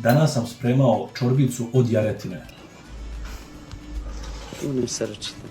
Danas sam spremao čorbicu od jaretine. Unim se rečite.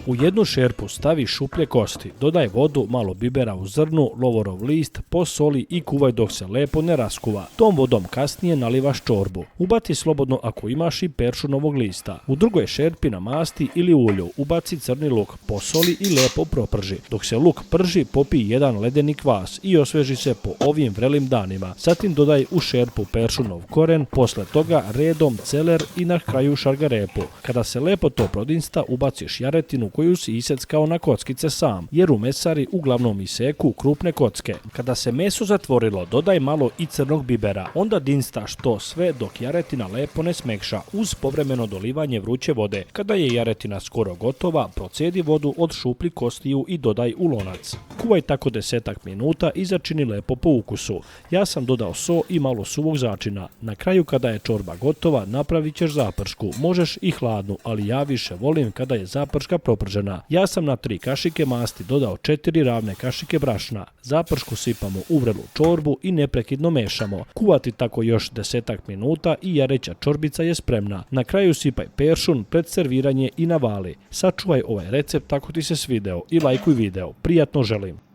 U jednu šerpu stavi šuplje kosti, dodaj vodu, malo bibera u zrnu, lovorov list, posoli i kuvaj dok se lepo ne raskuva. Tom vodom kasnije nalivaš čorbu. Ubaci slobodno ako imaš i peršunovog lista. U drugoj šerpi na masti ili ulju ubaci crni luk, posoli i lepo proprži. Dok se luk prži, popij jedan ledeni kvas i osveži se po ovim vrelim danima. Zatim dodaj u šerpu peršunov koren, posle toga redom celer i na kraju šargarepu. Kada se lepo to prodinsta, ubaciš jaretinu koju si iseckao na kockice sam, jer u mesari uglavnom iseku krupne kocke. Kada se meso zatvorilo, dodaj malo i crnog bibera, onda dinstaš to sve dok jaretina lepo ne smekša, uz povremeno dolivanje vruće vode. Kada je jaretina skoro gotova, procedi vodu od šupli kostiju i dodaj u lonac. Kuvaj tako 10 minuta i začini lepo po ukusu. Ja sam dodao so i malo suvog začina. Na kraju kada je čorba gotova, napravit ćeš zapršku. Možeš i hladnu, ali ja više volim kada je zaprška propržena. Ja sam na 3 kašike masti dodao 4 ravne kašike brašna. Zapršku sipamo u vrelu čorbu i neprekidno mešamo. Kuvati tako još 10 minuta i jareća čorbica je spremna. Na kraju sipaj peršun pred serviranje i navali. Sačuvaj ovaj recept tako ti se svideo i lajkuj video. Prijatno želim!